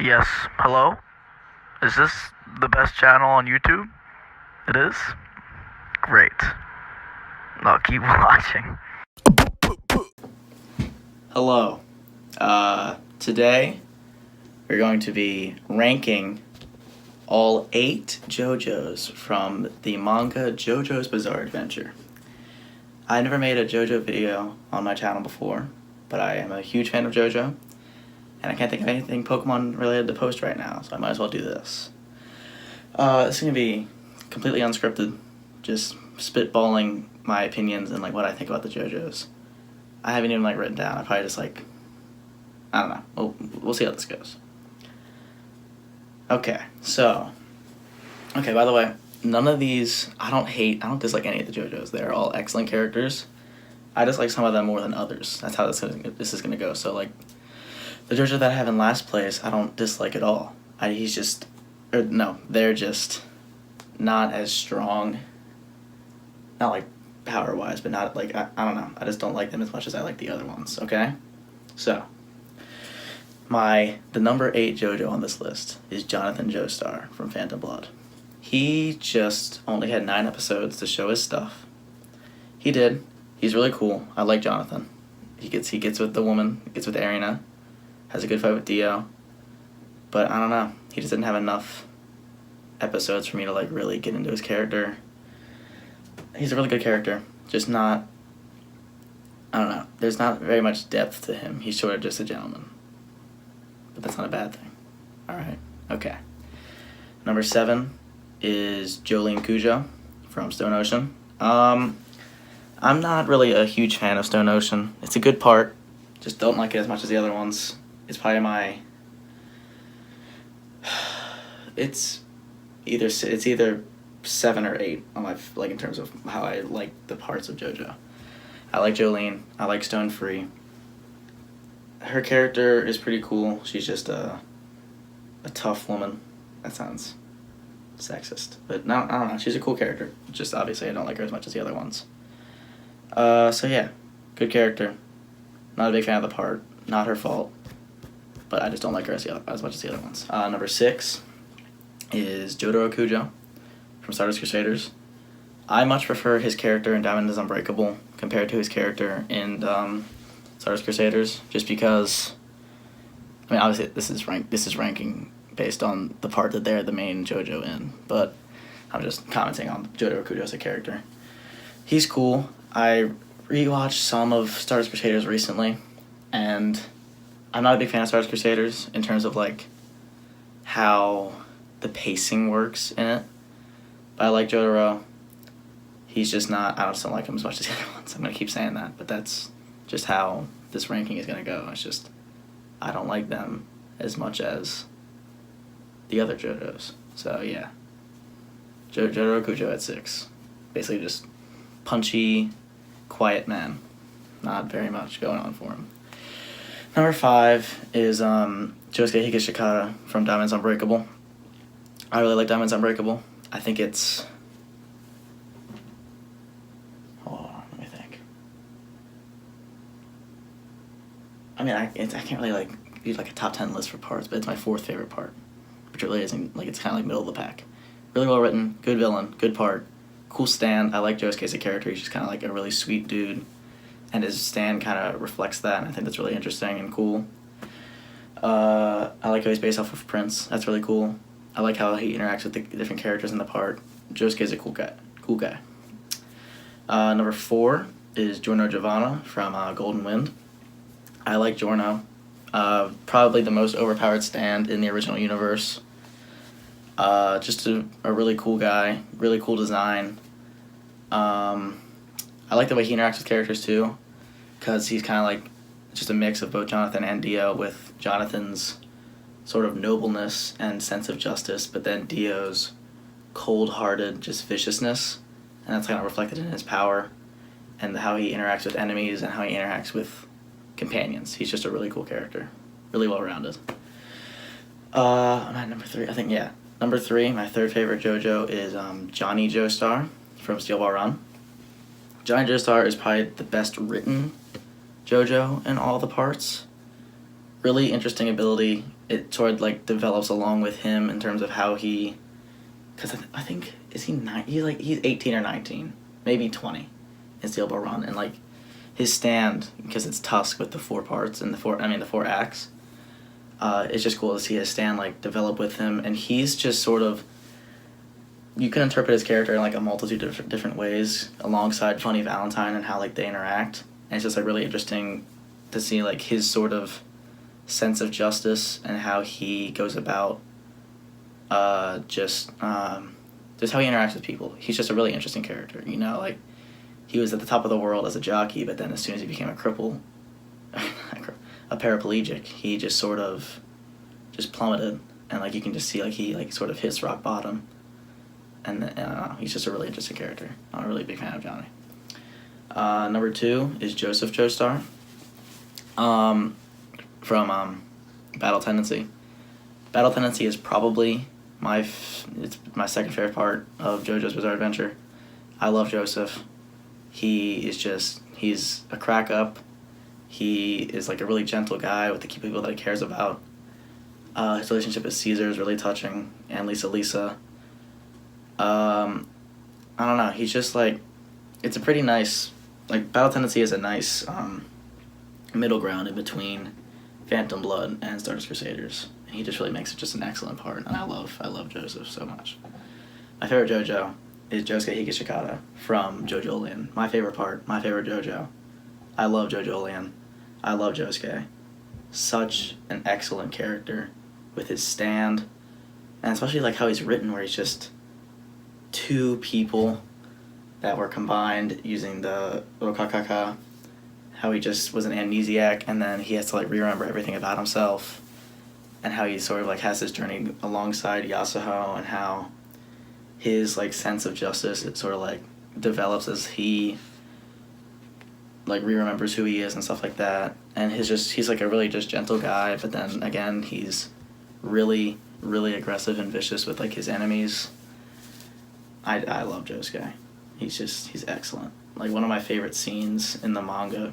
Yes, hello? Is this the best channel on YouTube? It is? Great. I'll keep watching. Hello. Today we're going to be ranking all 8 JoJos from the manga JoJo's Bizarre Adventure. I never made a JoJo video on my channel before, but I am a huge fan of JoJo, and I can't think of anything Pokemon related to post right now, so I might as well do this. This is going to be completely unscripted, just spitballing my opinions and what I think about the JoJos. I haven't even written down. I probably just I don't know. We'll see how this goes. Okay, by the way, none of these, I don't dislike any of the JoJos. They're all excellent characters. I dislike some of them more than others. That's how this is gonna go. So the JoJo that I have in last place, I don't dislike at all. They're just not as strong. Not power wise, but not I don't know. I just don't like them as much as I like the other ones. Okay, so the number 8 JoJo on this list is Jonathan Joestar from Phantom Blood. He just only had 9 episodes to show his stuff. He did. He's really cool. I like Jonathan. He gets with the woman, gets with Arena, has a good fight with Dio. But I don't know. He just didn't have enough episodes for me to really get into his character. He's a really good character. Just not, I don't know. There's not very much depth to him. He's sort of just a gentleman. But that's not a bad thing. Alright. Okay. Number 7 is Jolene Cujo from Stone Ocean. I'm not really a huge fan of Stone Ocean. It's a good part. Just don't like it as much as the other ones. It's probably my... It's either 7 or 8 on my in terms of how I like the parts of JoJo. I like Jolene. I like Stone Free. Her character is pretty cool. She's just a tough woman. That sounds sexist, but no, I don't know. She's a cool character. Just obviously I don't like her as much as the other ones. So yeah, good character. Not a big fan of the part. Not her fault, but I just don't like her as much as the other ones. Number 6 is Jotaro Kujo from Stardust Crusaders. I much prefer his character in Diamond is Unbreakable compared to his character in Stardust Crusaders, just because, obviously this is ranking based on the part that they're the main JoJo in, but I'm just commenting on Jotaro Kujo as a character. He's cool. I rewatched some of Stardust Crusaders recently, and I'm not a big fan of Stardust Crusaders in terms of how the pacing works in it. But I like Jotaro. He's just not, I just don't like him as much as the other ones. I'm going to keep saying that, but that's just how this ranking is going to go. It's just, I don't like them as much as the other JoJos. So yeah, Jotaro Kujo at 6. Basically just punchy, quiet man. Not very much going on for him. Number 5 is Josuke Higashikata from Diamonds Unbreakable. I really like Diamonds Unbreakable. I think it's... Hold on, let me think. I can't really do a top 10 list for parts, but it's my 4th favorite part, which really isn't it's kind of middle of the pack. Really well written, good villain, good part, cool stand. I like Josuke as a character. He's just kind of a really sweet dude, and his stand kind of reflects that, and I think that's really interesting and cool. I like how he's based off of Prince. That's really cool. I like how he interacts with the different characters in the part. Josuke's a cool guy. Number 4 is Giorno Giovanna from Golden Wind. I like Giorno. Probably the most overpowered stand in the original universe. Just a really cool guy, really cool design. I like the way he interacts with characters too, because he's kind of just a mix of both Jonathan and Dio, with Jonathan's sort of nobleness and sense of justice, but then Dio's cold-hearted just viciousness, and that's kind of reflected in his power and how he interacts with enemies and how he interacts with companions. He's just a really cool character, really well-rounded. I'm at number 3, I think, yeah. Number 3, my 3rd favorite JoJo is Johnny Joestar from Steel Ball Run. Johnny Joestar is probably the best written JoJo in all the parts. Really interesting ability. it sort of like develops along with him in terms of how he, because I think is he he's 18 or 19, maybe 20, in Steel Ball Run, and like his stand, because it's Tusk with the 4 parts and the 4 acts. It's just cool to see his stand like develop with him, and he's just sort of, you can interpret his character in like a multitude of different ways alongside Funny Valentine and how like they interact, and it's just like really interesting to see like his sort of sense of justice and how he goes about just how he interacts with people. He's just a really interesting character, you know, like he was at the top of the world as a jockey, but then as soon as he became a cripple, a paraplegic, he just sort of just plummeted, and like you can just see like he like sort of hits rock bottom, and he's just a really interesting character. I'm a really big fan of Johnny. Number 2 is Joseph Joestar, from Battle Tendency. Battle Tendency is probably it's my second favorite part of JoJo's Bizarre Adventure. I love Joseph. He's a crack up. He is like a really gentle guy with the key people that he cares about. His relationship with Caesar is really touching, and Lisa. I don't know, he's just like, it's a pretty nice, like Battle Tendency is a nice middle ground in between Phantom Blood and Stardust Crusaders. And he just really makes it just an excellent part, and I love Joseph so much. My favorite JoJo is Josuke Higashikata from JoJolion. My favorite part, my favorite JoJo. I love JoJolion. I love Josuke. Such an excellent character with his stand, and especially like how he's written, where he's just 2 people that were combined using the Rokakaka, how he just was an amnesiac, and then he has to like remember everything about himself, and how he sort of like has this journey alongside Yasuho, and how his like sense of justice, it sort of like develops as he like remembers who he is and stuff like that. And he's like a really just gentle guy, but then again he's really aggressive and vicious with like his enemies. I love Josuke. He's excellent. Like one of my favorite scenes in the manga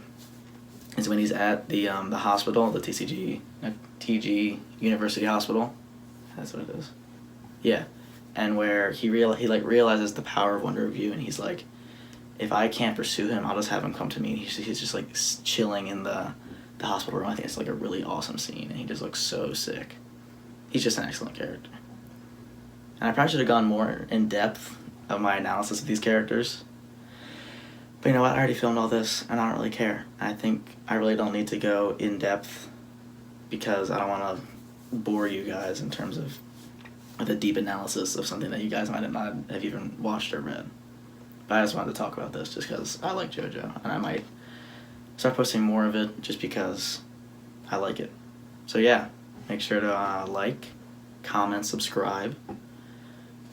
is when he's at the hospital, the TG University Hospital. That's what it is. Yeah, and where he realizes the power of Wonder Review, and he's like, if I can't pursue him, I'll just have him come to me. And he's just like chilling in the hospital room. I think it's like a really awesome scene, and he just looks so sick. He's just an excellent character. And I probably should have gone more in depth of my analysis of these characters. But you know what? I already filmed all this, and I don't really care. I think I really don't need to go in depth because I don't want to bore you guys in terms of with a deep analysis of something that you guys might not have even watched or read. But I just wanted to talk about this just because I like JoJo, and I might start posting more of it just because I like it. So yeah, make sure to like, comment, subscribe,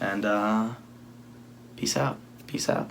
and peace out. Peace out.